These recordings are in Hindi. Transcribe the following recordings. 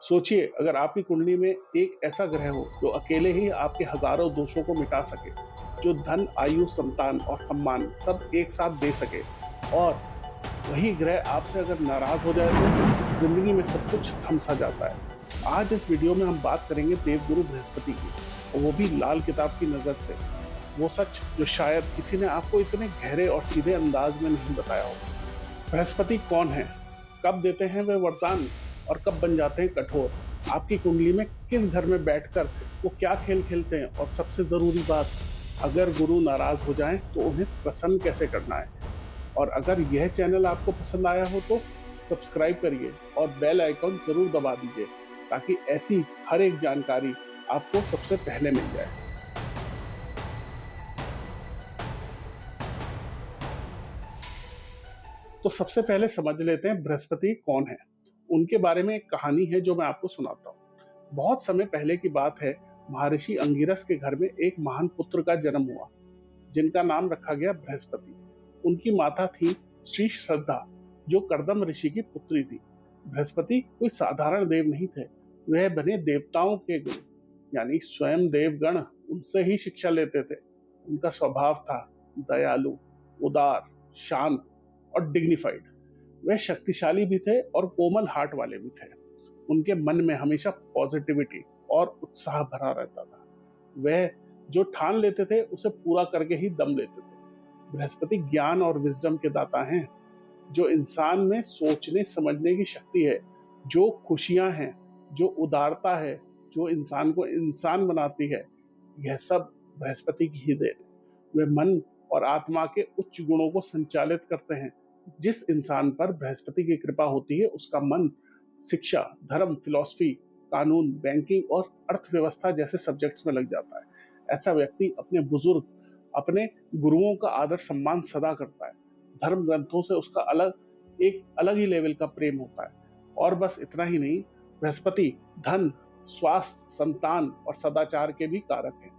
सोचिए, अगर आपकी कुंडली में एक ऐसा ग्रह हो जो अकेले ही आपके हजारों दोषों को मिटा सके, जो धन, आयु, संतान और सम्मान सब एक साथ दे सके, और वही ग्रह आपसे अगर नाराज हो जाए तो जिंदगी में सब कुछ थम सा जाता है। आज इस वीडियो में हम बात करेंगे देवगुरु बृहस्पति की, और वो भी लाल किताब की नजर से। वो सच जो शायद किसी ने आपको इतने गहरे और सीधे अंदाज में नहीं बताया हो। बृहस्पति कौन है, कब देते हैं वे वरदान, और कब बन जाते हैं कठोर, आपकी कुंडली में किस घर में बैठकर वो क्या खेल खेलते हैं, और सबसे जरूरी बात, अगर गुरु नाराज हो जाएं तो उन्हें प्रसन्न कैसे करना है। और अगर यह चैनल आपको पसंद आया हो तो सब्सक्राइब करिए और बेल आइकॉन जरूर दबा दीजिए, ताकि ऐसी हर एक जानकारी आपको सबसे पहले मिल जाए। तो सबसे पहले समझ लेते हैं बृहस्पति कौन है। उनके बारे में एक कहानी है जो मैं आपको सुनाता हूँ। बहुत समय पहले की बात है। महर्षि अंगिरस के घर में एक महान पुत्र का जन्म हुआ, जिनका नाम रखा गया बृहस्पति। उनकी माता थी श्री श्रद्धा, जो कर्दम ऋषि की पुत्री थी। बृहस्पति कोई साधारण देव नहीं थे, वह बने देवताओं के गुरु, यानी स्वयं देवगण उनसे ही शिक्षा लेते थे। उनका स्वभाव था दयालु, उदार, शांत और डिग्निफाइड। वह शक्तिशाली भी थे और कोमल हार्ट वाले भी थे। उनके मन में हमेशा पॉजिटिविटी और उत्साह भरा रहता था। वह जो ठान लेते थे उसे पूरा करके ही दम लेते थे। बृहस्पति ज्ञान और विजडम के दाता हैं। जो इंसान में सोचने समझने की शक्ति है, जो खुशियां हैं, जो उदारता है, जो इंसान को इंसान बनाती है, यह सब बृहस्पति की ही देन है। वे मन और आत्मा के उच्च गुणों को संचालित करते हैं। जिस इंसान पर बृहस्पति की कृपा होती है, उसका मन शिक्षा, धर्म, फिलॉसफी, कानून, बैंकिंग और अर्थव्यवस्था जैसे सब्जेक्ट्स में लग जाता है। ऐसा व्यक्ति अपने बुजुर्ग, अपने गुरुओं का आदर सम्मान सदा करता है। धर्म ग्रंथों से उसका एक अलग ही लेवल का प्रेम होता है। और बस इतना ही नहीं, बृहस्पति धन, स्वास्थ्य, संतान और सदाचार के भी कारक हैं।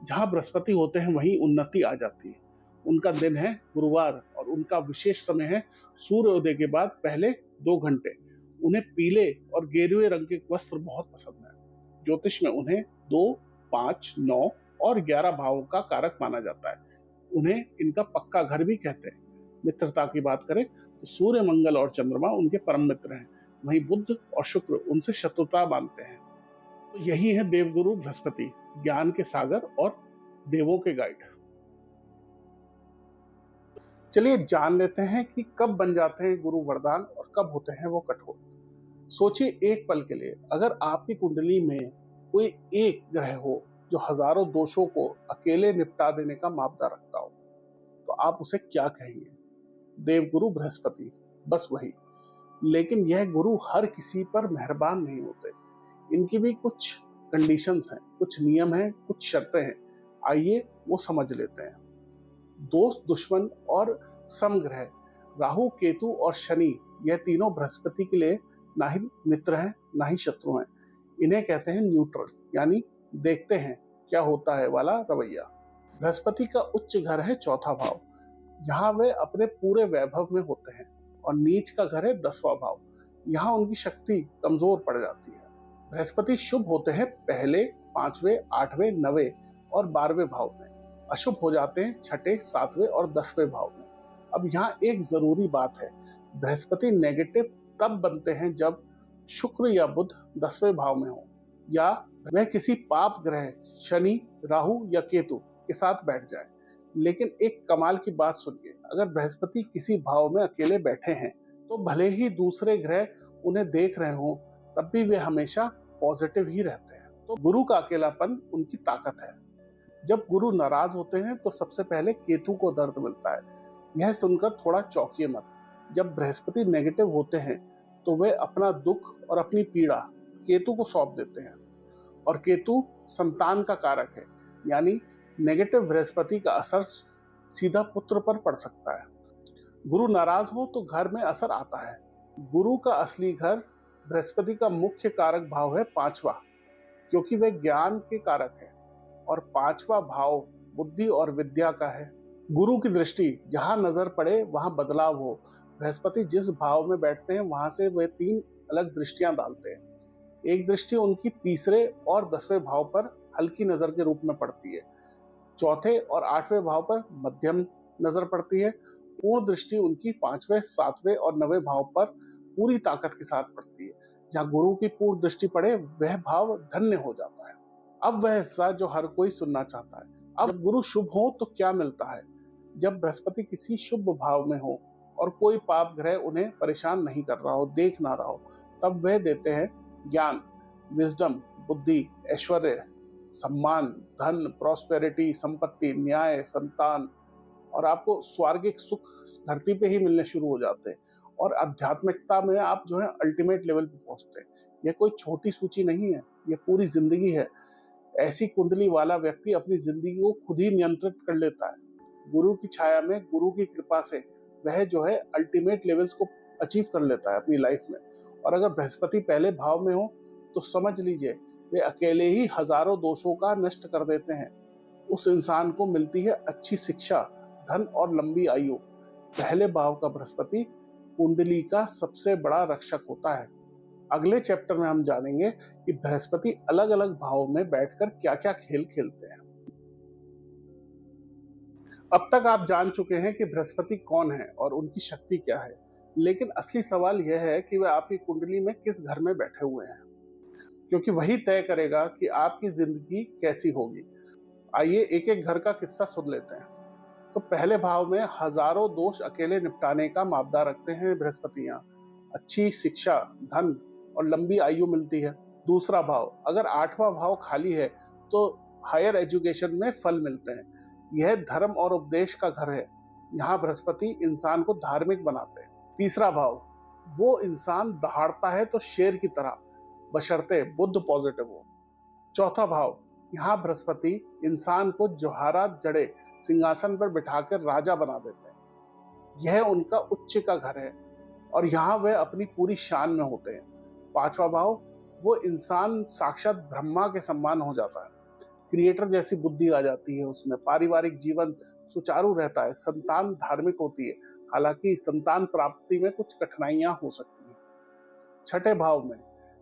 जहां बृहस्पति होते हैं वहीं उन्नति आ जाती है। उनका दिन है गुरुवार और उनका विशेष समय है सूर्योदय के बाद पहले 2 घंटे। उन्हें पीले और गेरुए रंग के वस्त्र बहुत पसंद है। ज्योतिष में उन्हें 2, 5, 9 और 11 भावों का कारक माना जाता है। उन्हें इनका पक्का घर भी कहते हैं। मित्रता की बात करें तो सूर्य, मंगल और चंद्रमा उनके परम मित्र हैं। वहीं बुध और शुक्र उनसे शत्रुता मानते हैं। तो यही है देवगुरु बृहस्पति, ज्ञान के सागर और देवों के गाइड। चलिए जान लेते हैं कि कब बन जाते हैं गुरु वरदान और कब होते हैं वो कठोर। सोचिए एक पल के लिए, अगर आपकी कुंडली में कोई एक ग्रह हो जो हजारों दोषों को अकेले निपटा देने का मापदा रखता हो, तो आप उसे क्या कहेंगे? देवगुरु बृहस्पति, बस वही। लेकिन यह गुरु हर किसी पर मेहरबान नहीं होते। इनकी भी कुछ कंडीशंस हैं, कुछ नियम हैं, कुछ शर्तें हैं। आइए वो समझ लेते हैं। दोस्त, दुश्मन और समग्रह, राहु, केतु और शनि, यह तीनों बृहस्पति के लिए ना ही मित्र हैं ना ही शत्रु हैं। इन्हें कहते हैं न्यूट्रल, यानी देखते हैं क्या होता है वाला रवैया। बृहस्पति का उच्च घर है चौथा भाव, यहाँ वे अपने पूरे वैभव में होते हैं। और नीच का घर है 10वां भाव, यहाँ उनकी शक्ति कमजोर पड़ जाती है। बृहस्पति शुभ होते हैं पहले, 5वें, 8वें, 9वें और 12वें भाव में। अशुभ हो जाते हैं 6ठे, 7वें और 10वें भाव में। अब यहाँ एक जरूरी बात है, बृहस्पति नेगेटिव तब बनते हैं जब शुक्र या बुध 10वें भाव में हो, या वह किसी पाप ग्रह शनि, राहु या केतु के साथ बैठ जाए। लेकिन एक कमाल की बात सुनिए, अगर बृहस्पति किसी भाव में अकेले बैठे हैं तो भले ही दूसरे ग्रह उन्हें देख रहे हों, तब भी वे हमेशा पॉजिटिव ही रहते हैं। तो गुरु का अकेलापन उनकी ताकत है। जब गुरु नाराज होते हैं तो सबसे पहले केतु को दर्द मिलता है। यह सुनकर थोड़ा चौंकिए मत। जब बृहस्पति नेगेटिव होते हैं तो वे अपना दुख और अपनी पीड़ा केतु को सौंप देते हैं। और केतु संतान का कारक है, यानी नेगेटिव बृहस्पति का असर सीधा पुत्र पर पड़ सकता है। गुरु नाराज हो तो घर में असर आता है। गुरु का असली घर बृहस्पति का मुख्य कारक भाव है 5वां, क्योंकि वह ज्ञान के कारक है। और 5वां भाव बुद्धि और विद्या का है। गुरु की दृष्टि जहां नजर पड़े वहां बदलाव हो। बृहस्पति जिस भाव में बैठते हैं वहां से वे 3 अलग दृष्टियां डालते हैं। एक दृष्टि उनकी तीसरे और 10वें भाव पर हल्की नजर के रूप में पड़ती है। चौथे और 8वें भाव पर मध्यम नजर पड़ती है। पूर्ण दृष्टि उनकी 5वें, 7वें और 9वें भाव पर पूरी ताकत के साथ पड़ती है। जहाँ गुरु की पूर्ण दृष्टि पड़े वह भाव धन्य हो जाता है। अब वह हिस्सा जो हर कोई सुनना चाहता है। अब गुरु शुभ हो तो क्या मिलता है? जब बृहस्पति किसी शुभ भाव में हो और कोई पाप ग्रह उन्हें परेशान नहीं कर रहा हो, देख ना रहा हो, तब वह देते हैं ज्ञान, विजडम, बुद्धि, ऐश्वर्य, सम्मान, धन, प्रॉस्पेरिटी, संपत्ति, न्याय, संतान, और आपको स्वर्गिक सुख धरती पे ही मिलने शुरू हो जाते हैं। और आध्यात्मिकता में आप जो है अल्टीमेट लेवल पे पहुंचते हैं। यह कोई छोटी सूची नहीं है, यह पूरी जिंदगी है। ऐसी कुंडली वाला व्यक्ति अपनी जिंदगी को खुद ही नियंत्रित कर लेता है। गुरु की छाया में, गुरु की कृपा से वह जो है अल्टीमेट लेवल्स को अचीव कर लेता है अपनी लाइफ में। और अगर बृहस्पति पहले भाव में हो तो समझ लीजिए वे अकेले ही हजारों दोषों का नष्ट कर देते हैं। उस इंसान को मिलती है अच्छी शिक्षा, धन और लंबी आयु। पहले भाव का बृहस्पति कुंडली का सबसे बड़ा रक्षक होता है। अगले चैप्टर में हम जानेंगे कि बृहस्पति अलग अलग भाव में बैठकर क्या क्या खेल खेलते हैं। अब तक आप जान चुके हैं कि बृहस्पति कौन है और उनकी शक्ति क्या है, लेकिन असली सवाल यह है कि वह आपकी कुंडली में किस घर में बैठे हुए हैं, क्योंकि वही तय करेगा कि आपकी जिंदगी कैसी होगी। आइए एक एक घर का किस्सा सुन लेते हैं। तो पहले भाव में हजारों दोष अकेले निपटाने का मापदा रखते हैं बृहस्पतियां। अच्छी शिक्षा, धन और लंबी आयु मिलती है। दूसरा भाव, अगर 8वां भाव खाली है तो हायर एजुकेशन में फल मिलते हैं। यह धर्म और उपदेश का घर है। यहाँ बृहस्पति इंसान को धार्मिक बनाते हैं। तीसरा भाव, वो इंसान दहाड़ता है तो शेर की तरह, बशर्ते बुद्ध पॉजिटिव हो। चौथा भाव, यहाँ बृहस्पति इंसान को जवाहरात जड़े सिंहासन पर बिठाकर राजा बना देते हैं। यह उनका उच्च का घर है और यहाँ वह अपनी पूरी शान में होते हैं। पांचवा भाव, वो इंसान साक्षात ब्रह्मा के सम्मान हो जाता है। क्रिएटर जैसी बुद्धि आ जाती है उसमें। पारिवारिक जीवन सुचारू रहता है। संतान धार्मिक होती है, हालांकि संतान प्राप्ति में कुछ कठिनाइयां हो सकती हैं। छठे भाव में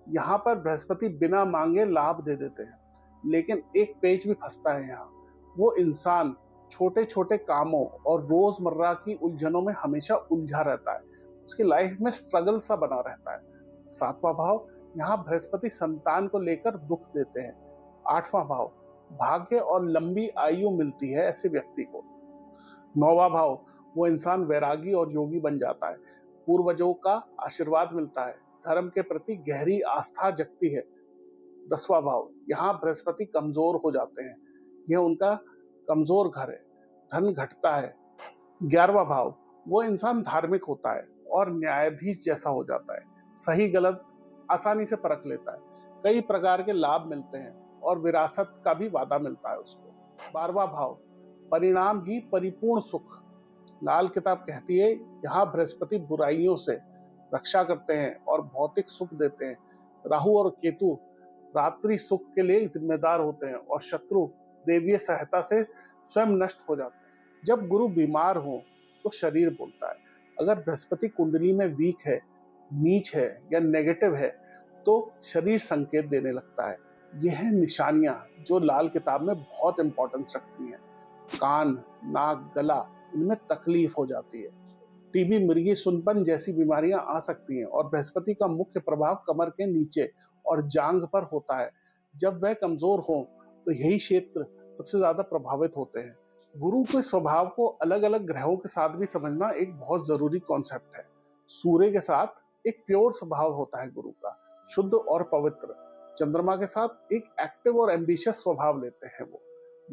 यहाँ पर बृहस्पति बिना मांगे लाभ दे देते हैं, लेकिन एक पेच भी फंसता है यहाँ। वो इंसान छोटे छोटे कामों और रोजमर्रा की उलझनों में हमेशा उलझा रहता है। उसकी लाइफ में स्ट्रगल सा बना रहता है। सातवां भाव, यहाँ बृहस्पति संतान को लेकर दुख देते हैं। आठवां भाव, भाग्य और लंबी आयु मिलती है ऐसे व्यक्ति को। नौवां भाव, वो इंसान वैरागी और योगी बन जाता है। पूर्वजों का आशीर्वाद मिलता है। धर्म के प्रति गहरी आस्था जगती है। 10वां भाव, यहाँ बृहस्पति कमजोर हो जाते हैं। यह उनका कमजोर घर है। धन घटता है। 11वां भाव, वो इंसान धार्मिक होता है और न्यायाधीश जैसा हो जाता है। सही गलत आसानी से परख लेता है। कई प्रकार के लाभ मिलते हैं और विरासत का भी वादा मिलता है उसको। 12वां भाव, परिणाम ही परिपूर्ण सुख। लाल किताब कहती है यहाँ बृहस्पति बुराइयों से रक्षा करते हैं और भौतिक सुख देते हैं। राहु और केतु रात्रि सुख के लिए जिम्मेदार होते हैं और शत्रु देवीय सहायता से स्वयं नष्ट हो जाते हैं। जब गुरु बीमार हो तो शरीर बोलता है। अगर बृहस्पति कुंडली में वीक है, नीच है या नेगेटिव है तो शरीर संकेत देने लगता है। यह है निशानियां जो लाल किताब में बहुत इंपॉर्टेंस रखती हैं। कान, नाक, गला, इनमें तकलीफ हो जाती है। टीबी, मिर्गी, सुनपन जैसी बीमारियां आ सकती हैं और बृहस्पति का मुख्य प्रभाव कमर के नीचे और जांघ पर होता है। जब वह कमजोर हो तो यही क्षेत्र सबसे ज्यादा प्रभावित होते हैं। गुरु के स्वभाव को अलग अलग ग्रहों के साथ भी समझना एक बहुत जरूरी कॉन्सेप्ट है। सूर्य के साथ एक प्योर स्वभाव होता है गुरु का, शुद्ध और पवित्र। चंद्रमा के साथ एक एक्टिव और एम्बिशियस स्वभाव लेते हैं वो।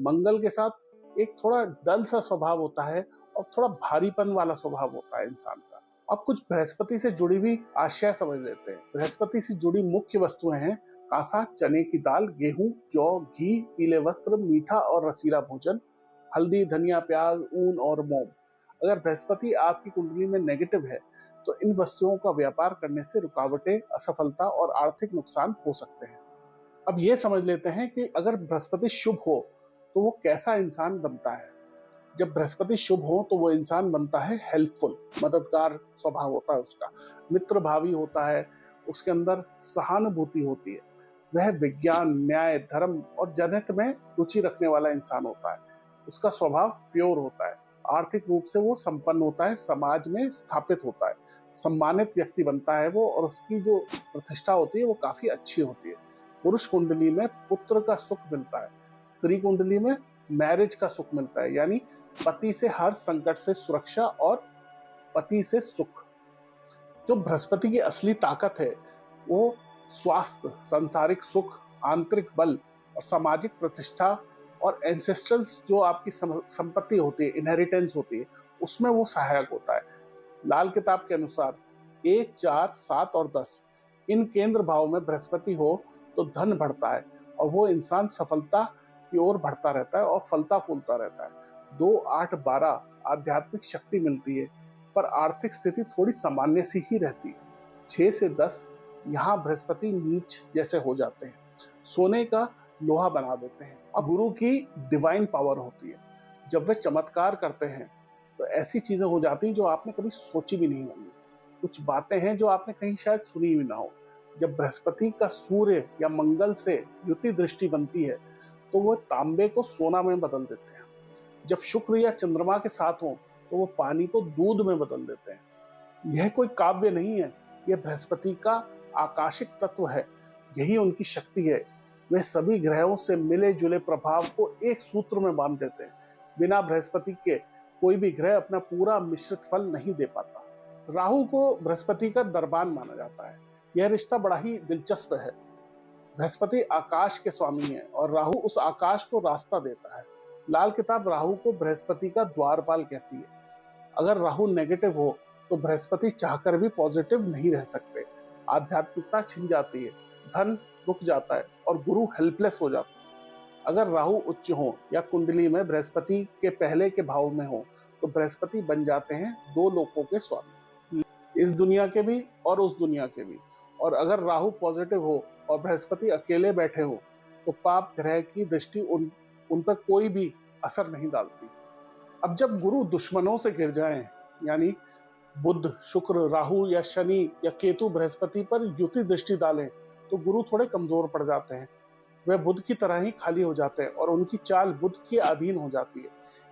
मंगल के साथ एक थोड़ा डल सा स्वभाव होता है और थोड़ा भारीपन वाला स्वभाव होता है इंसान का। अब कुछ बृहस्पति से जुड़ी हुई आशय समझ लेते हैं। बृहस्पति से जुड़ी मुख्य वस्तुएं हैं कांसा, चने की दाल, गेहूं, जौ, घी, पीले वस्त्र, मीठा और रसीला भोजन, हल्दी, धनिया, प्याज, ऊन और मोम। अगर बृहस्पति आपकी कुंडली में नेगेटिव है तो इन वस्तुओं का व्यापार करने से रुकावटें, असफलता और आर्थिक नुकसान हो सकते हैं। अब ये समझ लेते हैं कि अगर बृहस्पति शुभ हो तो वो कैसा इंसान बनता है। जब बृहस्पति शुभ हो तो वो इंसान बनता है हेल्पफुल, मददगार स्वभाव होता है उसका, मित्र भावी होता है, उसके अंदर सहानुभूति होती है। वह विज्ञान, न्याय, धर्म और जनहित में रुचि रखने वाला इंसान होता है। उसका स्वभाव प्योर होता है। आर्थिक रूप से वो संपन्न होता है, समाज में स्थापित होता है, सम्मानित व्यक्ति बनता है वो, और उसकी जो प्रतिष्ठा होती है वो काफी अच्छी होती है। पुरुष कुंडली में पुत्र का सुख मिलता है। स्त्री कुंडली में मैरिज का सुख मिलता है, यानी पति से हर संकट से सुरक्षा और पति से सुख। जो बृहस्पति की असली ताकत है वो स्वास्थ्य, सांसारिक सुख, आंतरिक बल और सामाजिक प्रतिष्ठा और एंसेस्ट्रल्स जो आपकी संपत्ति होती है, इनहेरिटेंस होती है, उसमें वो सहायक होता है। लाल किताब के अनुसार 1, 4, 7 और 10 इन केंद्र भाव में बृहस्पति हो तो धन बढ़ता है और वो इंसान सफलता की ओर बढ़ता रहता है और फलता फूलता रहता है। 2, 8, 12 आध्यात्मिक शक्ति मिलती है, पर आर्थिक स्थिति थोड़ी सामान्य सी ही रहती है। 6 से 10 यहाँ बृहस्पति नीच जैसे हो जाते हैं, सोने का लोहा बना देते हैं। अब गुरु की डिवाइन पावर होती है। जब वे चमत्कार करते हैं तो ऐसी चीजें हो जाती हैं जो आपने कभी सोची भी नहीं होंगी। कुछ बातें हैं जो आपने कहीं शायद सुनी भी ना हो। जब बृहस्पति का सूर्य या मंगल से युति दृष्टि बनती है तो वो तांबे को सोना में बदल देते हैं। जब शुक्र या चंद्रमा के साथ हो तो वो पानी को दूध में बदल देते हैं। यह कोई काव्य नहीं है, यह बृहस्पति का आकाशिक तत्व है। यही उनकी शक्ति है। वे सभी ग्रहों से मिले जुले प्रभाव को एक सूत्र में बांध देते हैं। बिना बृहस्पति के कोई भी ग्रह अपना पूरा मिश्रित फल नहीं दे पाता। राहु को बृहस्पति का दरबान माना जाता है। यह रिश्ता बड़ा ही दिलचस्प है। बृहस्पति आकाश के स्वामी है और राहु उस आकाश को रास्ता देता है। लाल किताब राहु को बृहस्पति का द्वारपाल कहती है। अगर राहु नेगेटिव हो तो बृहस्पति चाहकर भी पॉजिटिव नहीं रह सकते। आध्यात्मिकता छिन जाती है, धन रुक जाता है और गुरु हेल्पलेस हो जाता है। अगर राहु उच्च हो या कुंडली में बृहस्पति के पहले के भाव में हो तो बृहस्पति बन जाते हैं दो लोकों के स्वामी, इस दुनिया के भी और उस दुनिया के भी। और अगर राहु पॉजिटिव हो और बृहस्पति अकेले बैठे हो तो पाप ग्रह की दृष्टि उन पर कोई भी असर नहीं डालती। अब जब गुरु दुश्मनों से घिर जाएं, यानी बुध, शुक्र, राहु या शनि या केतु बृहस्पति पर युति दृष्टि डालें तो गुरु थोड़े कमजोर पड़ जाते हैं। वह बुध की तरह ही खाली हो जाते हैं और उनकी चाल बुध के अधीन हो जाती है।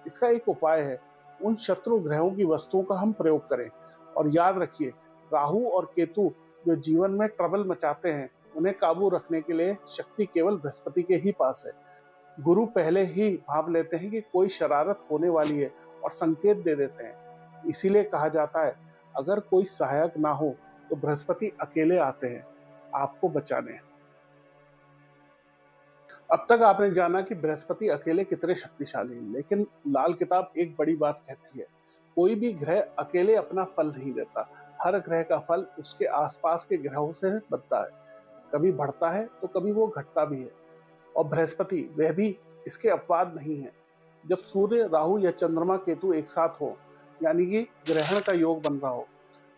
इसका एक उपाय है, उन शत्रु ग्रहों की वस्तुओं का हम प्रयोग करें। और याद रखिए, राहु और केतु जो जीवन में ट्रबल मचाते हैं, उन्हें काबू रखने के लिए शक्ति केवल बृहस्पति के ही पास है। गुरु पहले ही भांप लेते हैं कि कोई शरारत होने वाली है और संकेत दे देते हैं। इसीलिए कहा जाता है, अगर कोई सहायक ना हो तो बृहस्पति अकेले आते हैं आपको बचाने। अब तक आपने जाना कि बृहस्पति अकेले कितने शक्तिशाली हैं, लेकिन लाल किताब एक बड़ी बात कहती है, कोई भी ग्रह अकेले अपना फल नहीं देता। हर ग्रह का फल उसके आसपास के ग्रहों से बनता है। कभी बढ़ता है तो कभी वो घटता भी है, और बृहस्पति वह भी इसके अपवाद नहीं है। जब सूर्य, राहु या चंद्रमा, केतु एक साथ हो, यानी कि ग्रहण का योग बन रहा हो,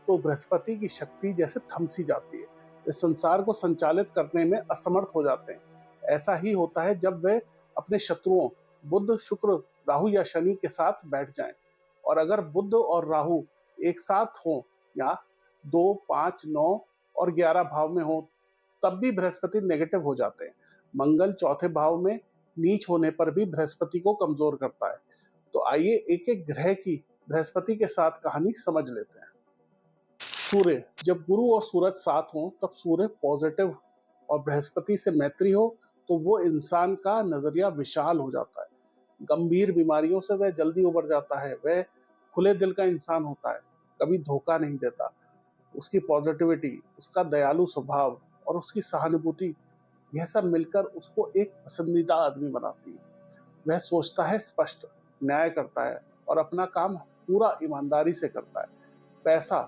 तो बृहस्पति की शक्ति जैसे थम सी जाती है। वे संसार को संचालित करने में असमर्थ हो जाते हैं। ऐसा ही होता है जब वे अपने शत्रुओं बुध, शुक्र, राहु या शनि के साथ बैठ जाएं। और अगर बुध और राहु एक साथ हों या 2, 5, 9 और 11 भाव में हो, तब भी बृहस्पति नेगेटिव हो जाते हैं। मंगल चौथे भाव में नीच होने पर भी बृहस्पति को कमजोर करता है। तो आइए एक एक ग्रह की बृहस्पति के साथ कहानी समझ लेते हैं। सूर्य, जब गुरु और सूरज साथ हो तब सूर्य पॉजिटिव और बृहस्पति से मैत्री हो तो वो इंसान का नजरिया विशाल हो जाता है। गंभीर बीमारियों से वह जल्दी उबर जाता है। वह खुले दिल का इंसान होता है, कभी धोखा नहीं देता। उसकी पॉजिटिविटी, उसका दयालु स्वभाव और उसकी सहानुभूति, यह सब मिलकर उसको एक पसंदीदा आदमी बनाती है। वह सोचता है स्पष्ट, न्याय करता है और अपना काम पूरा ईमानदारी से करता है। पैसा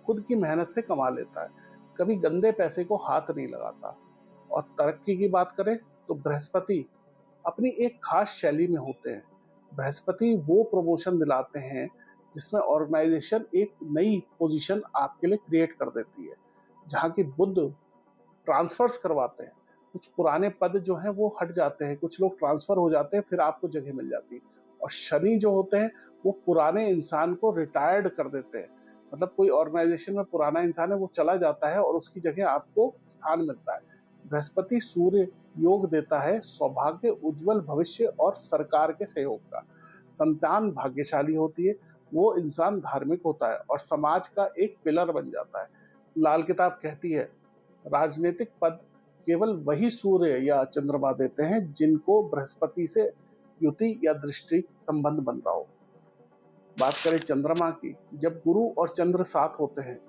खुद की मेहनत से कमा लेता है, कभी गंदे पैसे को हाथ नहीं लगाता। और तरक्की की बात करें तो बृहस्पति अपनी एक खास शैली में होते हैं। बृहस्पति वो प्रमोशन दिलाते हैं जिसमें ऑर्गेनाइजेशन एक नई पोजीशन आपके लिए क्रिएट कर देती है, जहाँ की बुध ट्रांसफर्स करवाते हैं। कुछ पुराने पद जो हैं वो हट जाते हैं, कुछ लोग ट्रांसफर हो जाते हैं, फिर आपको जगह मिल जाती है। और शनि जो होते हैं वो पुराने इंसान को रिटायर्ड कर देते हैं, मतलब कोई ऑर्गेनाइजेशन में पुराना इंसान है वो चला जाता है और उसकी जगह आपको स्थान मिलता है। बृहस्पति सूर्य योग देता है सौभाग्य, उज्जवल भविष्य और सरकार के सहयोग का। संतान भाग्यशाली होती है, वो इंसान धार्मिक होता है और समाज का एक पिलर बन जाता है। लाल किताब कहती है राजनीतिक पद केवल वही सूर्य या चंद्रमा देते हैं जिनको बृहस्पति से युति या दृष्टि संबंध बन रहा हो। बात करें चंद्रमा की, जब गुरु और चंद्र साथ होते हैं,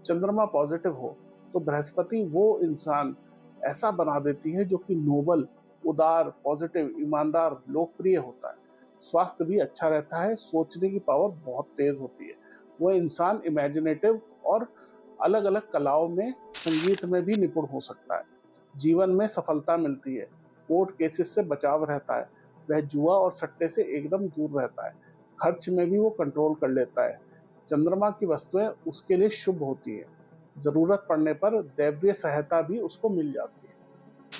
चंद्रमा पॉजिटिव हो तो बृहस्पति वो इंसान ऐसा बना देती है जो कि नोबल, उदार, पॉजिटिव, ईमानदार, लोकप्रिय होता है। स्वास्थ्य भी अच्छा रहता है, सोचने की पावर बहुत तेज होती है। वो इंसान इमेजिनेटिव और अलग अलग कलाओं में, संगीत में भी निपुण हो सकता है। जीवन में सफलता मिलती है, कोर्ट केसेस से बचाव रहता है, वह जुआ और सट्टे से एकदम दूर रहता है, खर्च में भी वो कंट्रोल कर लेता है। चंद्रमा की वस्तुएं उसके लिए शुभ होती है, जरूरत पड़ने पर दैवीय सहायता भी उसको मिल जाती है।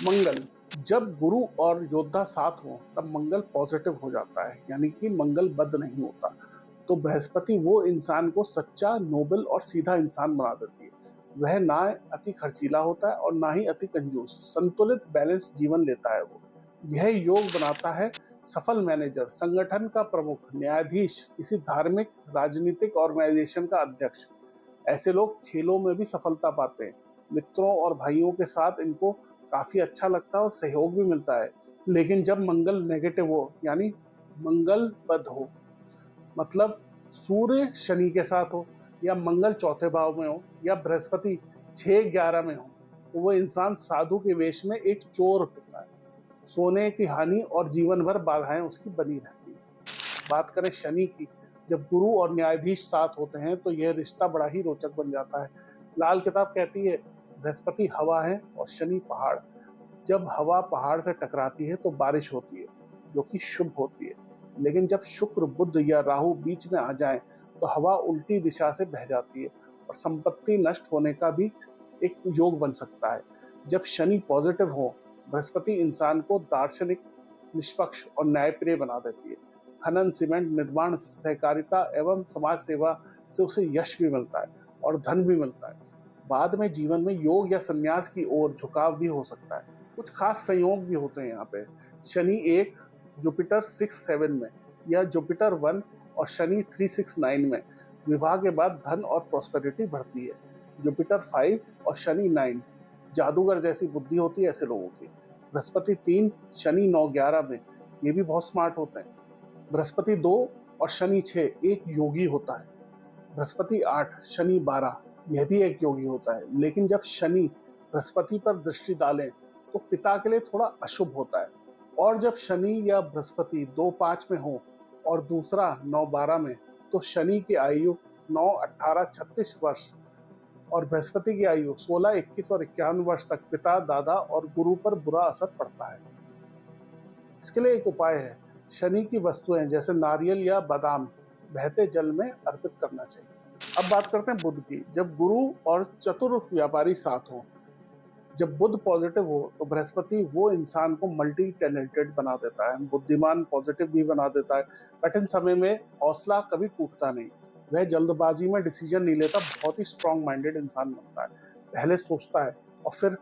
मंगल, जब गुरु और योद्धा साथ हो तब मंगल पॉजिटिव हो जाता है, यानी कि मंगल बद नहीं होता। तो बृहस्पति वो इंसान को सच्चा, नोबल और सीधा इंसान बना देती है। वह ना अति खर्चीला होता है और ना ही अति कंजूस, संतुलित बैलेंस जीवन लेता है वो। यह योग बनाता है सफल मैनेजर, संगठन का प्रमुख, न्यायाधीश, किसी धार्मिक राजनीतिक ऑर्गेनाइजेशन का अध्यक्ष। ऐसे लोग खेलों में भी सफलता पाते हैं। मित्रों और भाइयों के साथ इनको काफी अच्छा लगता है और सहयोग भी मिलता है। लेकिन जब मंगल नेगेटिव हो, यानी मंगल बद हो, मतलब सूर्य शनि के साथ हो, या मंगल चौथे भाव में हो, या बृहस्पति 6-11 में हो, तो वो इंसान साधु के वेश में एक चोर होता है। सोने की हानि और जीवन भर बाधाएं उसकी बनी रहती है। बात करें शनि की, जब गुरु और न्यायाधीश साथ होते हैं तो यह रिश्ता बड़ा ही रोचक बन जाता है। लाल किताब कहती है बृहस्पति हवा है और शनि पहाड़। जब हवा पहाड़ से टकराती है तो बारिश होती है, जो कि शुभ होती है। लेकिन जब शुक्र, बुध या राहु बीच में आ जाए तो हवा उल्टी दिशा से बह जाती है और संपत्ति नष्ट होने का भी एक योग बन सकता है। जब शनि पॉजिटिव हो, बृहस्पति इंसान को दार्शनिक, निष्पक्ष और न्यायप्रिय बना देती है। खनन, सीमेंट, निर्माण, सहकारिता एवं समाज सेवा से उसे यश भी मिलता है और धन भी मिलता है। बाद में जीवन में योग या संन्यास की ओर झुकाव भी हो सकता है। कुछ खास संयोग भी होते हैं यहाँ पे। शनि 1 जुपिटर 6-7 में, या जुपिटर 1 और शनि 3-6-9 में विवाह के बाद धन और प्रॉस्पेरिटी बढ़ती है। जुपिटर 5 और शनि 9 जादूगर जैसी बुद्धि होती है ऐसे लोगों की। बृहस्पति 3 शनि 9-11 में, ये भी बहुत स्मार्ट होते हैं। बृहस्पति 2 और शनि 6 एक योगी होता है। बृहस्पति 8 शनि 12 यह भी एक योगी होता है। लेकिन जब शनि बृहस्पति पर दृष्टि डालें तो पिता के लिए थोड़ा अशुभ होता है। और जब शनि या बृहस्पति 2-5 में हो और दूसरा 9-12 में, तो शनि की आयु 9-18-36 वर्ष और बृहस्पति की आयु 16, 21 और 51 वर्ष तक पिता, दादा और गुरु पर बुरा असर पड़ता है। इसके लिए एक उपाय है, शनि की वस्तुएं जैसे नारियल या बादाम बहते जल में अर्पित करना चाहिए। अब बात करते हैं बुध की। जब गुरु और चतुर व्यापारी साथ हो, जब बुध पॉजिटिव हो तो बृहस्पति वो इंसान को मल्टी टैलेंटेड बना देता है, बुद्धिमान, पॉजिटिव भी बना देता है। कठिन समय में हौसला कभी टूटता नहीं। वह जल्दबाजी में डिसीजन नहीं लेता, बहुत ही स्ट्रांग माइंडेड इंसान बनता है। पहले सोचता है और फिर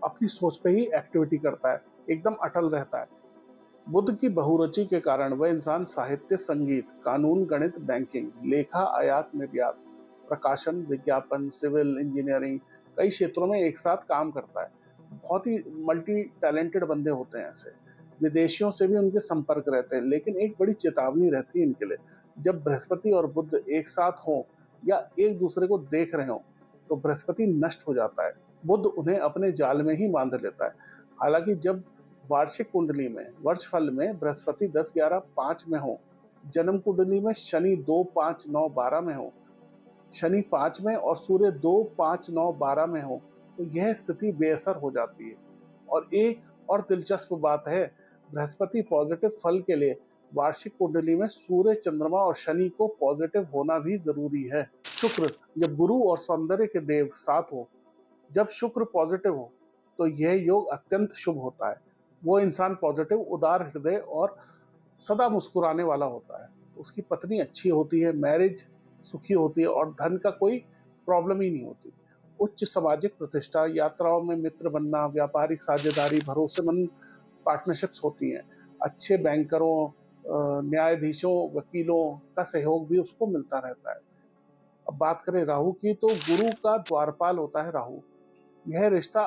अपनी सोच पे ही एक्टिविटी करता है, एकदम अटल रहता है। बुध की बहुरुचि के कारण वह इंसान साहित्य, संगीत, कानून, गणित, बैंकिंग, लेखा, आयात निर्यात, प्रकाशन, विज्ञापन, सिविल इंजीनियरिंग, कई क्षेत्रों में एक साथ काम करता है। बहुत ही मल्टी टैलेंटेड बंदे होते हैं ऐसे। विदेशियों से भी उनके संपर्क रहते हैं। लेकिन एक बड़ी चेतावनी रहती है इनके लिए, जब बृहस्पति और बुध एक साथ हों या एक दूसरे को देख रहे हों तो बृहस्पति नष्ट हो जाता है, बुध उन्हें अपने जाल में ही बांध लेता है। हालांकि जब वार्षिक कुंडली में, वर्षफल में बृहस्पति 10-11-5 में हो, जन्म कुंडली में शनि 2-5-9-12 में हो, शनि 5 में और सूर्य 2-5-9-12 में हो, तो यह स्थिति बेअसर हो जाती है। और एक और दिलचस्प बात है, बृहस्पति पॉजिटिव फल के लिए वार्षिक कुंडली में सूर्य, चंद्रमा और शनि को पॉजिटिव होना भी जरूरी है। शुक्र, जब गुरु और सौंदर्य के देव साथ हो, जब शुक्र पॉजिटिव हो तो यह योग अत्यंत शुभ होता है। वो इंसान पॉजिटिव, उदार हृदय और सदा मुस्कुराने वाला होता है। उसकी पत्नी अच्छी होती है, मैरिज सुखी होती है और धन का कोई प्रॉब्लम ही नहीं होती। उच्च सामाजिक प्रतिष्ठा, यात्राओं में मित्र बनना, व्यापारिक साझेदारी, भरोसेमंद पार्टनरशिप्स होती हैं। अच्छे बैंकरों, न्यायाधीशों, वकीलों का सहयोग भी उसको मिलता रहता है। अब बात करें राहु की, तो गुरु का द्वारपाल होता है राहु। यह रिश्ता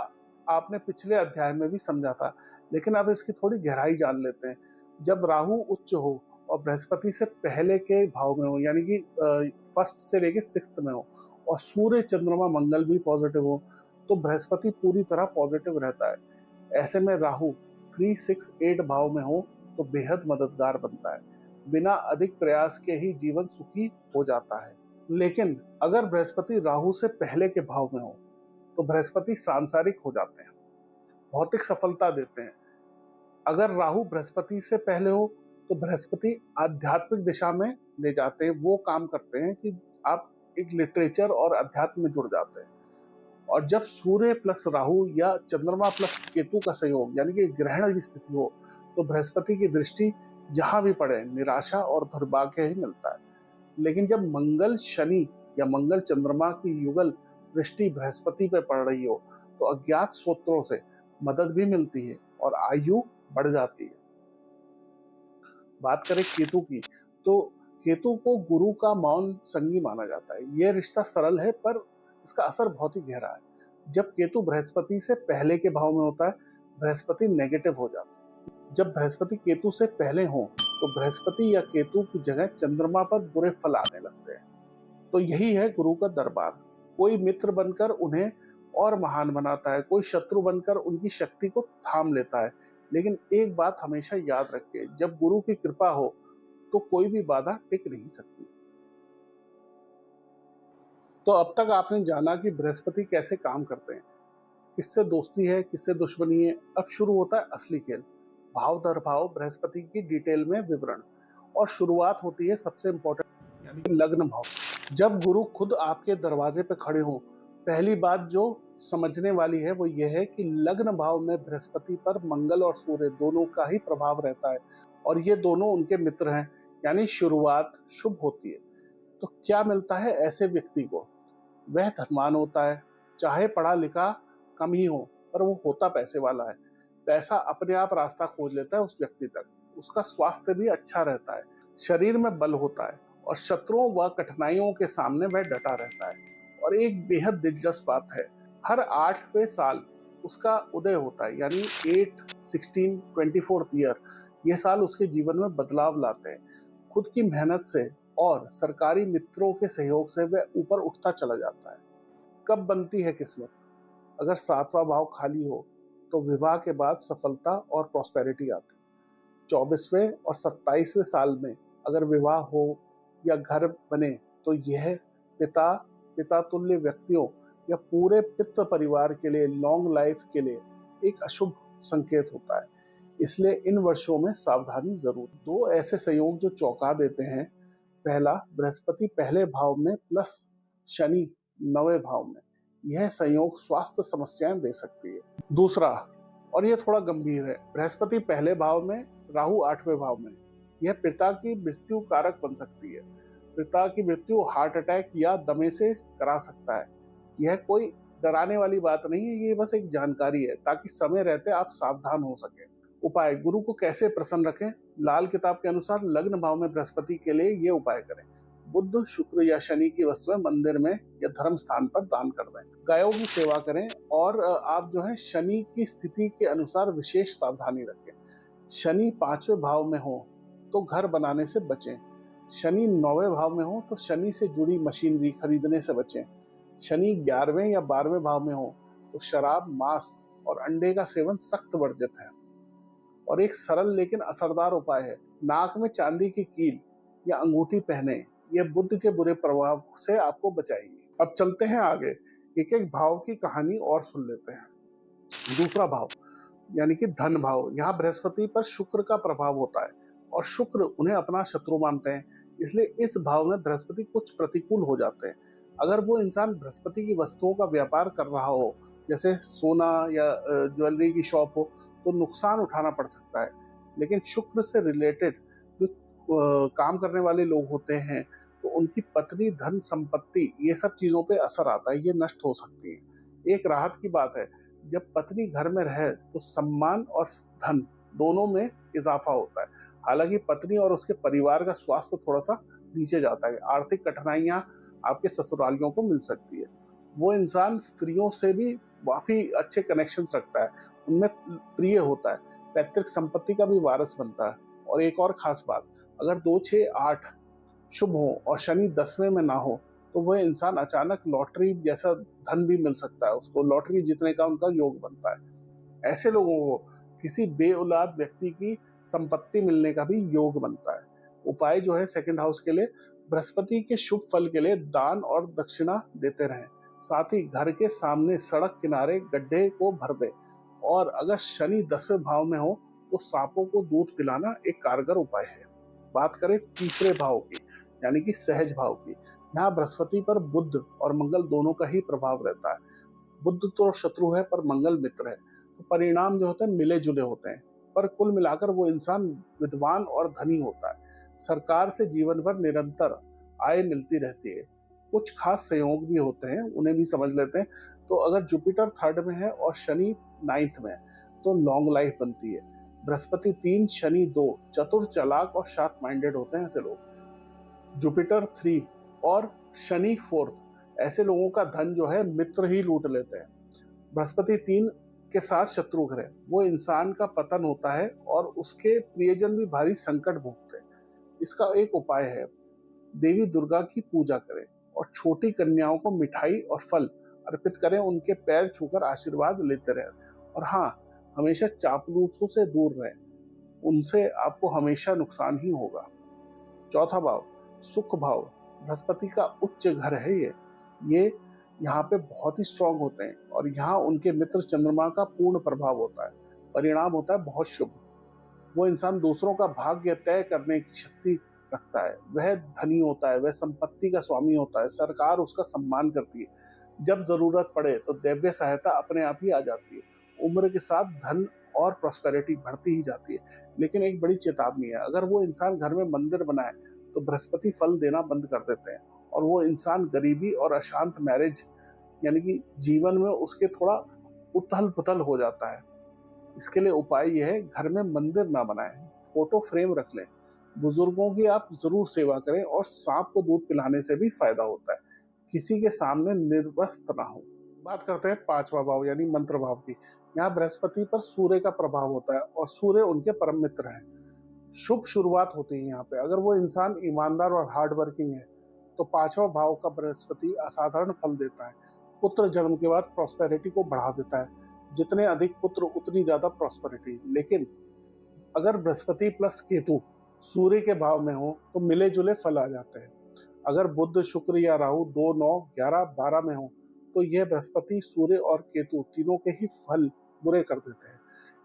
आपने पिछले अध्याय में भी समझा था, लेकिन अब इसकी थोड़ी गहराई जान लेते हैं। जब राहु उच्च हो और बृहस्पति से पहले के भाव में हो, यानी कि फर्स्ट से लेके सिक्स्थ में हो, और सूर्य, चंद्रमा, मंगल भी पॉजिटिव हो, तो बृहस्पति पूरी तरह पॉजिटिव रहता है। ऐसे में राहु 3, 6, 8 भाव में हो तो बेहद मददगार बनता है। बिना अधिक प्रयास के ही जीवन सुखी हो जाता है। लेकिन अगर बृहस्पति राहु से पहले के भाव में हो तो बृहस्पति सांसारिक हो जाते हैं, भौतिक सफलता देते हैं। अगर राहु बृहस्पति से पहले हो तो बृहस्पति आध्यात्मिक दिशा में ले जाते हैं, वो काम करते हैं कि आप एक लिटरेचर और अध्यात्म में जुड़ जाते हैं। और जब सूर्य प्लस राहु या चंद्रमा प्लस केतु का संयोग, यानी कि ग्रहण की स्थिति हो, तो बृहस्पति की दृष्टि जहां भी पड़े निराशा और दुर्भाग्य ही मिलता है। लेकिन जब मंगल शनि या मंगल चंद्रमा की युगल दृष्टि बृहस्पति पे पड़ रही हो तो अज्ञात स्रोतों से मदद भी मिलती है और आयु बढ़ जाती है। बात करें केतु की, तो केतु को गुरु का मौन संगी माना जाता है। यह रिश्ता सरल है पर इसका असर बहुत ही गहरा है। जब केतु बृहस्पति से पहले के भाव में होता है, बृहस्पति नेगेटिव हो जाता है। जब बृहस्पति केतु से पहले हो तो बृहस्पति या केतु की जगह चंद्रमा पर बुरे फल आने लगते हैं। तो यही है गुरु का दरबार। कोई मित्र बनकर उन्हें और महान बनाता है, कोई शत्रु बनकर उनकी शक्ति को थाम लेता है। लेकिन एक बात हमेशा याद रखिए, जब गुरु की कृपा हो तो कोई भी बाधा टिक नहीं सकती। तो अब तक आपने जाना कि बृहस्पति कैसे काम करते हैं, किससे दोस्ती है, किससे दुश्मनी है। अब शुरू होता है असली खेल, भाव दर भाव बृहस्पति की डिटेल में विवरण। और शुरुआत होती है सबसे इंपॉर्टेंट, यानी कि लग्न भाव। जब गुरु खुद आपके दरवाजे पे खड़े हों, पहली बात जो समझने वाली है वो ये है कि लग्न भाव में बृहस्पति पर मंगल और सूर्य दोनों का ही प्रभाव रहता है और ये दोनों उनके मित्र हैं, यानी शुरुआत शुभ होती है। तो क्या मिलता है ऐसे व्यक्ति को? वह धनवान होता है, चाहे पढ़ा लिखा कम ही हो, पर वो होता पैसे वाला है। पैसा अपने आप रास्ता खोज लेता है उस व्यक्ति तक। उसका स्वास्थ्य भी अच्छा रहता है, शरीर में बल होता है और शत्रुओं व कठिनाइयों के सामने वह डटा रहता है। और एक बेहद दिलचस्प बात है, हर 8वें साल उसका उदय होता है, यानी 8, 16, 24th ईयर। ये साल उसके जीवन में बदलाव लाते हैं। खुद की मेहनत से और सरकारी मित्रों के सहयोग से वह ऊपर उठता चला जाता है। कब बनती है किस्मत? अगर 7वां भाव खाली हो तो विवाह के बाद सफलता और प्रॉस्पेरिटी आती है। 24वें और 27वें साल में अगर विवाह हो या घर बने तो यह पिता तुल्य व्यक्तियों या पूरे पितृ परिवार के लिए लॉन्ग लाइफ के लिए एक अशुभ संकेत होता है। इसलिए इन वर्षों में सावधानी जरूर। दो ऐसे संयोग जो चौंका देते हैं, पहला बृहस्पति पहले भाव में प्लस शनि 9वें भाव में, यह संयोग स्वास्थ्य समस्याएं दे सकती है। दूसरा, और यह थोड़ा गंभीर है, बृहस्पति पहले भाव में, राहु 8वें भाव में, यह पिता की मृत्यु कारक बन सकती है। पिता की मृत्यु हार्ट अटैक या दमे से करा सकता है। यह कोई डराने वाली बात नहीं है, ये बस एक जानकारी है ताकि समय रहते आप सावधान हो सके। उपाय, गुरु को कैसे प्रसन्न रखें? लाल किताब के अनुसार लग्न भाव में बृहस्पति के लिए ये उपाय करें। बुध, शुक्र या शनि की वस्तुएं मंदिर में या धर्म स्थान पर दान कर दें। गायों की सेवा करें और आप जो है शनि की स्थिति के अनुसार विशेष सावधानी रखें। शनि 5वें भाव में हो तो घर बनाने से बचें। शनि 9वें भाव में हो तो शनि से जुड़ी मशीनरी खरीदने से बचें। शनि 11वें या 12वें भाव में हो तो शराब, मांस और अंडे का सेवन सख्त वर्जित है। और एक सरल लेकिन असरदार उपाय है, नाक में चांदी की कील या अंगूठी पहने। यह बुध के बुरे प्रभाव से आपको बचाएगी। अब चलते हैं आगे, एक एक भाव की कहानी और सुन लेते हैं। दूसरा भाव यानी कि धन भाव, यहाँ बृहस्पति पर शुक्र का प्रभाव होता है और शुक्र उन्हें अपना शत्रु मानते हैं, इसलिए इस भाव में बृहस्पति कुछ प्रतिकूल हो जाते हैं। अगर वो इंसान बृहस्पति की वस्तुओं का व्यापार कर रहा हो, जैसे सोना या ज्वेलरी की शॉप हो, तो नुकसान उठाना पड़ सकता है। लेकिन शुक्र से रिलेटेड जो काम करने वाले लोग होते हैं तो उनकी पत्नी, धन संपत्ति, ये सब चीजों पे असर आता है, ये नष्ट हो सकती है। एक राहत की बात है, जब पत्नी घर में रहे तो सम्मान और धन दोनों में इजाफा होता है। हालांकि पत्नी और उसके परिवार का स्वास्थ्य थोड़ा सा नीचे जाता है। आर्थिक कठिनाइयां आपके ससुरालियों को मिल सकती है। वो इंसान स्त्रियों से भी काफी अच्छे कनेक्शंस रखता है, उनमें प्रिय होता है, पैतृक संपत्ति का भी वारिस बनता है। और एक और खास बात, अगर 2, 6, 8 शुभ हो और शनि 10वें में ना हो तो वह इंसान अचानक लॉटरी जैसा धन भी मिल सकता है, उसको लॉटरी जीतने का उनका योग बनता है। ऐसे लोगों को किसी बेऔलाद व्यक्ति की संपत्ति मिलने का भी योग बनता है। उपाय जो है सेकंड हाउस के लिए, बृहस्पति के शुभ फल के लिए दान और दक्षिणा देते रहें। साथ ही घर के सामने सड़क किनारे गड्ढे को भर दे। और अगर शनि 10वें भाव में हो तो सांपों को दूध पिलाना एक कारगर उपाय है। बात करें तीसरे भाव की, यानी कि सहज भाव की, यहाँ बृहस्पति पर बुध और मंगल दोनों का ही प्रभाव रहता है। बुध तो शत्रु है पर मंगल मित्र है, तो परिणाम जो होते हैं मिले जुले होते हैं, पर कुल मिलाकर वो इंसान विद्वान और धनी होता है। सरकार से जीवन भर निरंतर आय मिलती रहती है। कुछ खास संयोग भी होते हैं, उन्हें भी समझ लेते हैं। तो अगर जुपिटर 3rd में है और शनि 9th में है तो लॉन्ग लाइफ बनती है। बृहस्पति 3, शनि 2 चतुर, चालाक और शार्प माइंडेड होते हैं ऐसे लोग। जुपिटर 3 और शनि 4th, ऐसे लोगों का धन जो है मित्र ही लूट लेते हैं। बृहस्पति 3 के साथ शत्रु ग्रह, वो इंसान का पतन होता है और उसके प्रियजन भी भारी संकट भोगते हैं। इसका एक उपाय है, देवी दुर्गा की पूजा करें और छोटी कन्याओं को मिठाई और फल अर्पित करें, उनके पैर छूकर आशीर्वाद लेते रहें। और हाँ, हमेशा चापलूसों से दूर रहें, उनसे आपको हमेशा नुकसान ही होगा। चौथा भाव सुख भाव, बृहस्पति का उच्च घर है ये यहाँ पे बहुत ही स्ट्रांग होते हैं और यहाँ उनके मित्र चंद्रमा का पूर्ण प्रभाव होता है। परिणाम होता है बहुत शुभ। वो इंसान दूसरों का भाग्य तय करने की शक्ति रखता है, वह धनी होता है, वह संपत्ति का स्वामी होता है, सरकार उसका सम्मान करती है। जब जरूरत पड़े तो दैवीय सहायता अपने आप ही आ जाती है। उम्र के साथ धन और प्रॉस्पेरिटी बढ़ती ही जाती है। लेकिन एक बड़ी चेतावनी है, अगर वो इंसान घर में मंदिर बनाए तो बृहस्पति फल देना बंद कर देते हैं और वो इंसान गरीबी और अशांत मैरिज, यानी कि जीवन में उसके थोड़ा उथल पुथल हो जाता है। इसके लिए उपाय यह है, घर में मंदिर ना बनाएं, फोटो फ्रेम रख लें, बुजुर्गों की आप जरूर सेवा करें और सांप को दूध पिलाने से भी फायदा होता है। किसी के सामने निर्वस्त्र ना हो। बात करते हैं 5वां भाव यानी मंत्र भाव की। यहाँ बृहस्पति पर सूर्य का प्रभाव होता है और सूर्य उनके परम मित्र हैं। शुभ शुरुआत होती है यहाँ पे। अगर वो इंसान ईमानदार और हार्ड वर्किंग है तो 5वां भाव का बृहस्पति असाधारण फल देता है। पुत्र जन्म के बाद प्रॉस्पेरिटी को बढ़ा देता है। जितने अधिक पुत्र उतनी ज्यादा प्रॉस्पेरिटी। लेकिन अगर बृहस्पति प्लस केतु सूर्य के भाव में हो तो मिले जुले फल आ जाते हैं। अगर बुध, शुक्र या राहु 2, 9, 11, 12 में हो तो यह बृहस्पति, सूर्य और केतु तीनों के ही फल बुरे कर देते हैं।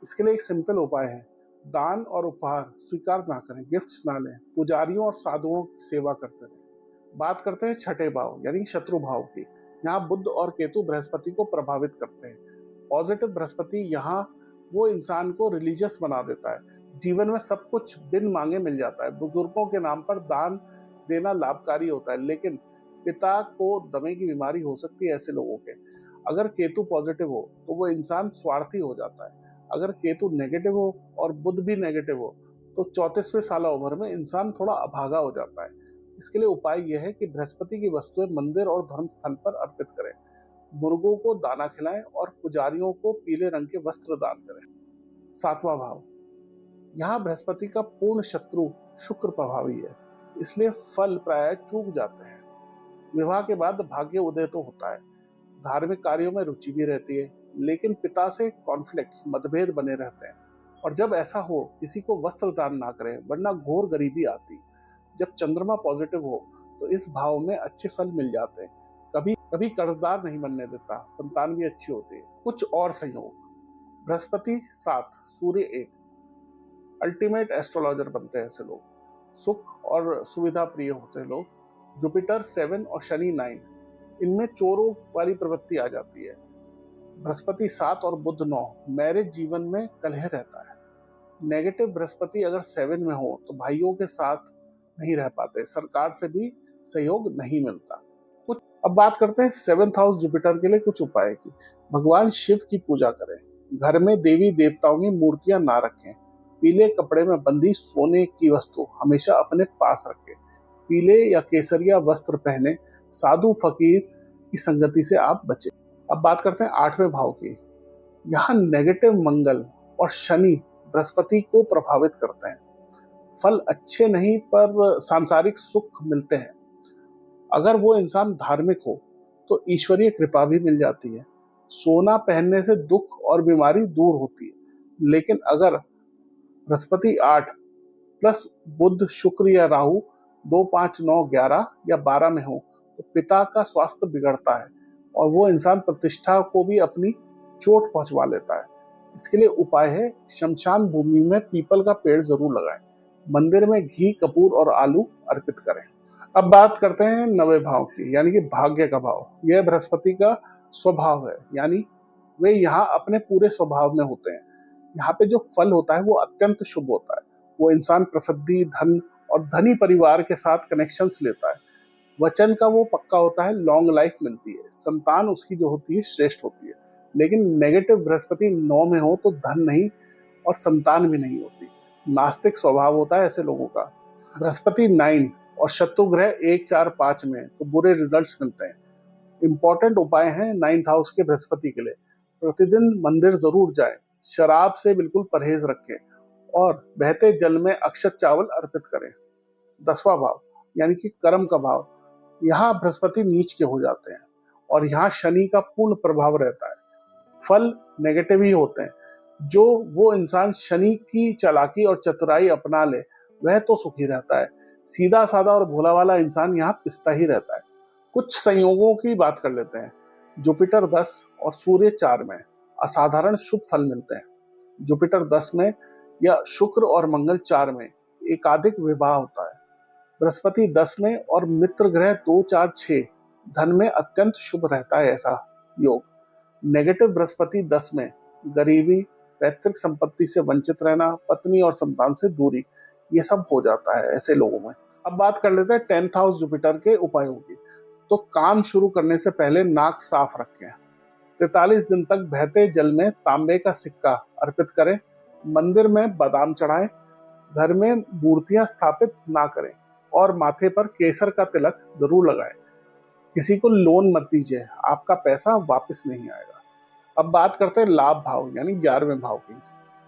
इसके लिए एक सिंपल उपाय है, दान और उपहार स्वीकार ना करें, गिफ्ट्स ना लें, पुजारियों और साधुओं की सेवा करते रहें। बात करते हैं 6ठे भाव यानी शत्रु भाव की। यहाँ बुध और केतु बृहस्पति को प्रभावित करते हैं। पॉजिटिव बृहस्पति यहाँ वो इंसान को रिलीजियस बना देता है, जीवन में सब कुछ बिन मांगे मिल जाता है। बुजुर्गों के नाम पर दान देना लाभकारी होता है, लेकिन पिता को दमे की बीमारी हो सकती है ऐसे लोगों के। अगर केतु पॉजिटिव हो तो वो इंसान स्वार्थी हो जाता है। अगर केतु नेगेटिव हो और बुध भी नेगेटिव हो तो 34वें साला उम्र में इंसान थोड़ा अभागा हो जाता है। इसके लिए उपाय यह है कि बृहस्पति की वस्तुएं मंदिर और धर्म स्थल पर अर्पित करें, मुर्गों को दाना खिलाएं और पुजारियों को पीले रंग के वस्त्र दान करें। 7वां भाव, यहाँ बृहस्पति का पूर्ण शत्रु शुक्र प्रभावी है, इसलिए फल प्राय चूक जाते हैं। विवाह के बाद भाग्य उदय तो होता है, धार्मिक कार्यों में रुचि भी रहती है, लेकिन पिता से कॉन्फ्लिक्ट्स, मतभेद बने रहते हैं। और जब ऐसा हो, किसी को वस्त्र दान ना करें वरना घोर गरीबी आती। जब चंद्रमा पॉजिटिव हो तो इस भाव में अच्छे फल मिल जाते हैं, कभी कभी कर्जदार नहीं बनने देता, संतान भी अच्छी होती है। कुछ और संयोग, बृहस्पति 7, सूर्य 1, अल्टीमेट एस्ट्रोलॉजर बनते हैं ऐसे लोग, सुख और सुविधा प्रिय होते हैं लोग। जुपिटर 7 और शनि 9, इनमें चोरों वाली प्रवृत्ति आ जाती है। बृहस्पति 7 और बुध 9, मैरिज जीवन में कलह रहता है। नेगेटिव बृहस्पति अगर 7 में हो तो भाइयों के साथ नहीं रह पाते, सरकार से भी सहयोग नहीं मिलता। कुछ अब बात करते हैं 7th हाउस जुपिटर के लिए कुछ उपाय की। भगवान शिव की पूजा करें, घर में देवी देवताओं की मूर्तियां ना रखें, पीले कपड़े में बंधी सोने की वस्तु हमेशा अपने पास रखें, पीले या केसरिया वस्त्र पहने, साधु फकीर की संगति से आप बचें। अब बात करते हैं 8वें भाव की। यहाँ नेगेटिव मंगल और शनि बृहस्पति को प्रभावित करते हैं। फल अच्छे नहीं पर सांसारिक सुख मिलते हैं। अगर वो इंसान धार्मिक हो तो ईश्वरीय कृपा भी मिल जाती है। सोना पहनने से दुख और बीमारी दूर होती है। लेकिन अगर बृहस्पति 8 प्लस बुध शुक्र या राहु 2, 5, 9, 11 या 12 में हो तो पिता का स्वास्थ्य बिगड़ता है और वो इंसान प्रतिष्ठा को भी अपनी चोट पहुंचवा लेता है। इसके लिए उपाय है, शमशान भूमि में पीपल का पेड़ जरूर लगाएं, मंदिर में घी, कपूर और आलू अर्पित करें। अब बात करते हैं 9वें भाव की, यानी कि भाग्य का भाव। यह बृहस्पति का स्वभाव है, यानी वे यहाँ अपने पूरे स्वभाव में होते हैं। यहाँ पे जो फल होता है वो अत्यंत शुभ होता है। वो इंसान प्रसिद्धि, धन और धनी परिवार के साथ कनेक्शंस लेता है। वचन का वो पक्का होता है, लॉन्ग लाइफ मिलती है। संतान उसकी जो होती है श्रेष्ठ होती है। लेकिन नेगेटिव बृहस्पति 9 में हो तो धन नहीं और संतान भी नहीं होती। नास्तिक स्वभाव होता है ऐसे लोगों का। बृहस्पति 9 और शत्रु ग्रह 1, 4, 5 में तो बुरे रिजल्ट्स मिलते हैं। इंपॉर्टेंट उपाय हैं 9th हाउस के बृहस्पति के लिए। प्रतिदिन मंदिर जरूर जाएं, शराब से बिल्कुल परहेज रखें और बहते जल में अक्षत चावल अर्पित करें। 10वां भाव यानी कि कर्म का भाव, यहाँ बृहस्पति नीच के हो जाते हैं और यहाँ शनि का पूर्ण प्रभाव रहता है। फल नेगेटिव ही होते हैं। जो वो इंसान शनि की चालाकी और चतुराई अपना ले वह तो सुखी रहता है। सीधा साधा और भोला वाला इंसान यहाँ पिसता ही रहता है। कुछ संयोगों की बात कर लेते हैं। जुपिटर 10 और सूर्य 4 में असाधारण शुभ फल मिलते हैं। जुपिटर 10 में या शुक्र और मंगल 4 में एकाधिक विवाह होता है। बृहस्पति 10 में और मित्र ग्रह 2, 4, 6 धन में अत्यंत शुभ रहता है ऐसा योग। नेगेटिव बृहस्पति 10 में गरीबी, पैतृक संपत्ति से वंचित रहना, पत्नी और संतान से दूरी, ये सब हो जाता है ऐसे लोगों में। अब बात कर लेते हैं 10th हाउस जुपिटर के उपायों की। तो काम शुरू करने से पहले नाक साफ रखें, 43 दिन तक बहते जल में तांबे का सिक्का अर्पित करें, मंदिर में बादाम चढ़ाएं, घर में मूर्तियां स्थापित ना करें और माथे पर केसर का तिलक जरूर लगाएं। किसी को लोन मत दीजिए, आपका पैसा वापस नहीं आएगा। अब बात करते हैं लाभ भाव यानी 11वें भाव की।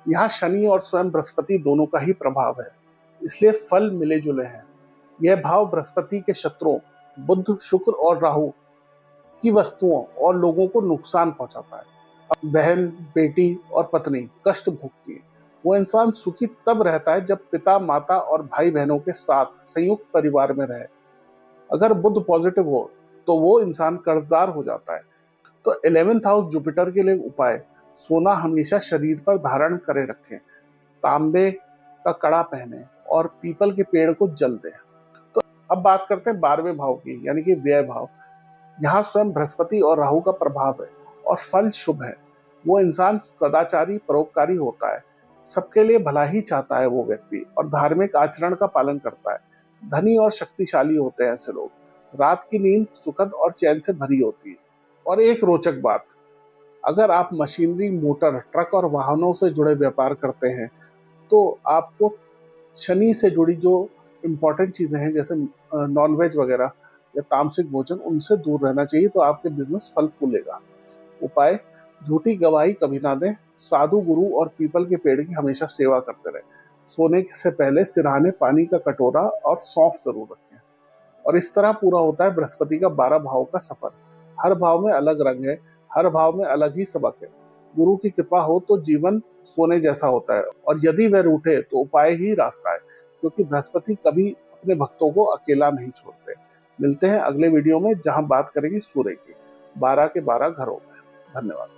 यहाँ शनि और स्वयं बृहस्पति दोनों का ही प्रभाव है, इसलिए फल मिले जुले हैं। यह भाव बृहस्पति के शत्रुओं बुध, शुक्र और राहु की वस्तुओं और लोगों को नुकसान पहुंचाता है। अब बहन, बेटी और पत्नी कष्ट भोगती है। वो इंसान सुखी तब रहता है जब पिता, माता और भाई बहनों के साथ संयुक्त परिवार में रहे। अगर बुध पॉजिटिव हो तो वो इंसान कर्जदार हो जाता है। तो 11th हाउस जुपिटर के लिए उपाय, सोना हमेशा शरीर पर धारण करे रखें, तांबे का कड़ा पहने और पीपल के पेड़ को जल दें। तो अब बात करते हैं 12वें भाव की यानी कि व्यय भाव। यहाँ स्वयं बृहस्पति और राहु का प्रभाव है और फल शुभ है। वो इंसान सदाचारी, परोपकारी होता है, सबके लिए भला ही चाहता है वो व्यक्ति और धार्मिक आचरण का पालन करता है। धनी और शक्तिशाली होते हैं ऐसे लोग। रात की नींद सुखद और चैन से भरी होती है। और एक रोचक बात, अगर आप मशीनरी, मोटर, ट्रक और वाहनों से जुड़े व्यापार करते हैं तो आपको शनि से जुड़ी जो इम्पोर्टेंट चीजें हैं जैसे नॉनवेज वगैरह या तामसिक भोजन, उनसे दूर रहना चाहिए, तो आपके बिजनेस फल फूलेगा। उपाय, झूठी गवाही कभी ना दें, साधु गुरु और पीपल के पेड़ की हमेशा सेवा करते रहें, सोने से पहले सिरहाने पानी का कटोरा और सौंफ जरूर रखें। और इस तरह पूरा होता है बृहस्पति का 12 भाव का सफर। हर भाव में अलग रंग है, हर भाव में अलग ही सबक है। गुरु की कृपा हो तो जीवन सोने जैसा होता है और यदि वह रूठे तो उपाय ही रास्ता है, क्योंकि बृहस्पति कभी अपने भक्तों को अकेला नहीं छोड़ते। मिलते हैं अगले वीडियो में जहां बात करेंगे सूर्य की 12 के 12 घरों में। धन्यवाद।